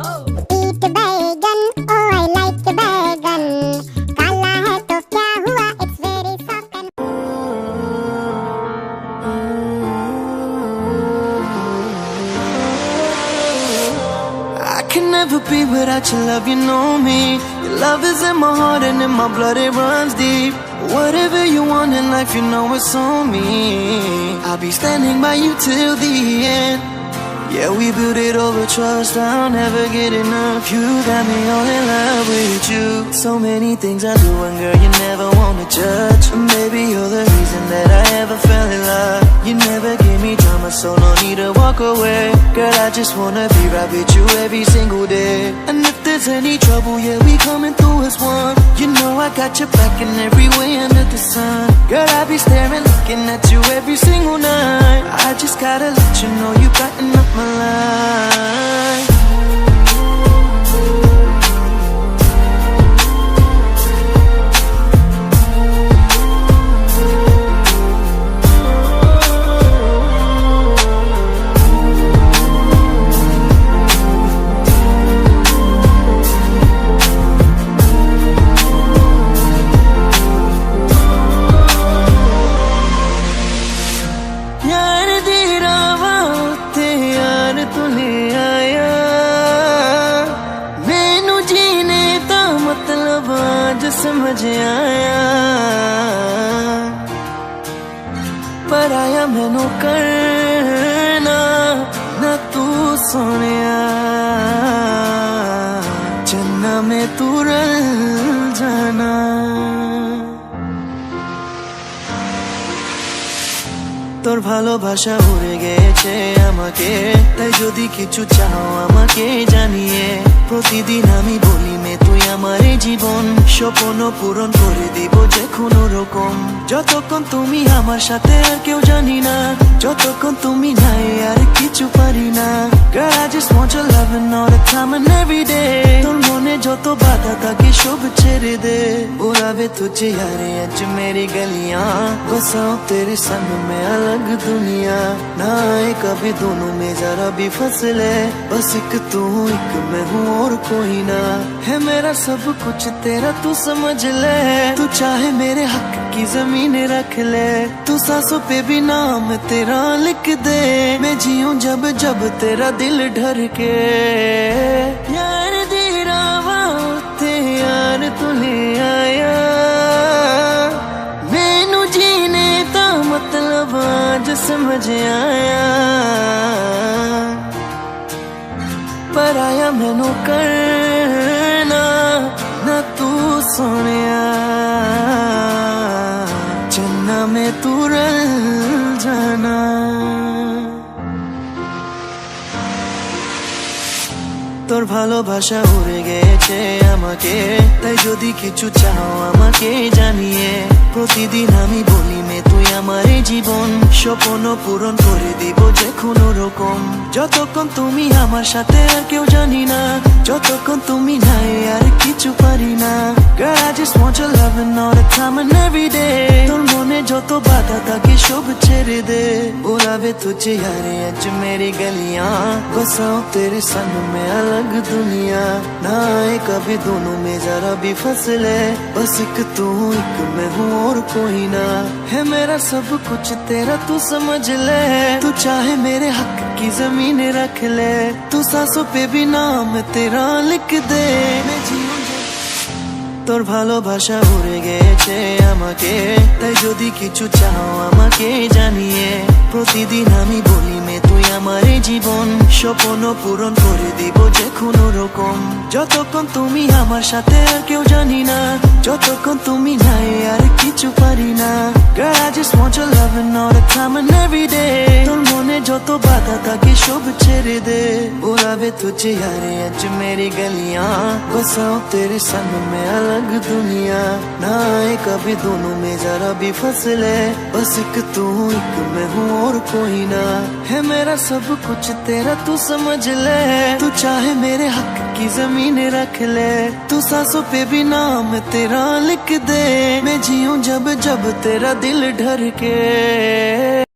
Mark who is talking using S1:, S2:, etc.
S1: Eat बैगन, oh I like बैगन, काला है तो क्या हुआ, it's very soft and
S2: I can never be without your love, you know me. Your love is in my heart and in my blood, it runs deep. Whatever you want in life, you know it's on me. I'll be standing by you till the end. Yeah, we built it over trust, I'll never get enough. You got me all in love with you. So many things I do and girl, you never wanna judge. Maybe you're the reason that I ever fell in love. You never give me drama, so no need to walk away. Girl, I just wanna be right with you every single day. And if there's any trouble, yeah, we coming through as one. You know I got your back in every way under the sun. Girl, I be staring, looking at you every single night. I just gotta let you know you brighten up my life. समझ आया पर आया मैनू करना ना तू सोनिया चन्ना में तू रल जाना তোর ভালোবাসা উড়ে গেছে আমাকে তাই যদি কিছু চাও আমাকে জানিয়ে প্রতিদিন আমি বলি মে তুই আমার জীবন স্বপ্ন পূরণ করে দিব যে কোনো রকম যতক্ষণ তুমি আমার সাথে আর কেউ জানি না যতক্ষণ তুমি নাই আর কিছু পারি না Girl I just want your loving all the time and every day তোর মনে যত বাধা থাকে সব ছেড়ে দে बुलावे तुझे यार आज मेरी गलियां बसाऊं तेरे संग में अलग दुनिया ना आए कभी दोनों में जरा भी फसले बस एक तू एक मैं हूँ और कोई ना है मेरा सब कुछ तेरा तू समझ ले तू चाहे मेरे हक की जमीन रख ले तू सांसों पे भी नाम तेरा लिख दे मैं जीऊं जब जब तेरा दिल ढर के यार दी रावा ते यार तू ले आया मैनू जीने दा मतलब आज समझ आया पर आया मैनू करना ना तू सोनिया चन्ना में तू रल जाना তোর ভালোবাসা উড়ে গেছে আমাকে তাই যদি কিছু চাও আমাকে জানিয়ে প্রতিদিন আমি বলি মে তুই আমার জীবন স্বপ্ন পূরণ করে দিব যে কোনো রকম যতক্ষণ তুমি আমার সাথে আর কেউ জানি না যতক্ষণ তুমি নাই আর কিছু পারি না Girl I just want your loving all the time and every day তোর মনে যত বাধা থাকে সব ছেড়ে দে बुलावे तुझे यार आज मेरी गलियां बसाऊं तेरे संग में अलग दुनिया ना आए कभी दोनों में जरा भी फसले बस एक तू एक मैं हूँ और कोई ना है मेरा सब कुछ तेरा तू समझ ले तू चाहे मेरे हक की जमीन रख ले तू सांसों पे भी नाम तेरा लिख दे मैं जीऊं তোর ভালোবাসা উড়ে গেছে আমাকে তাই যদি কিছু চাও আমাকে জানিয়ে প্রতিদিন আমি বলি মে তুই আমার জীবন স্বপ্ন পূরণ করে দিব যে কোনো রকম যতক্ষণ তুমি আমার সাথে আর কেউ জানি না যতক্ষণ তুমি নাই আর কিছু পারি না Girl I just want your loving all the time and every day তোর মনে যত বাধা থাকে সব ছেড়ে দে बुलावे तुझे यार आज मेरी गलियां बसाऊं तेरे संग में अलग दुनिया ना आए कभी दोनों में जरा भी फसले बस एक तू एक मैं हूँ और कोई ना है मेरा सब कुछ तेरा तू समझ ले तू चाहे मेरे हक की जमीन रख ले तू सांसों पे भी नाम तेरा लिख दे मैं जीऊं जब जब तेरा दिल ढर के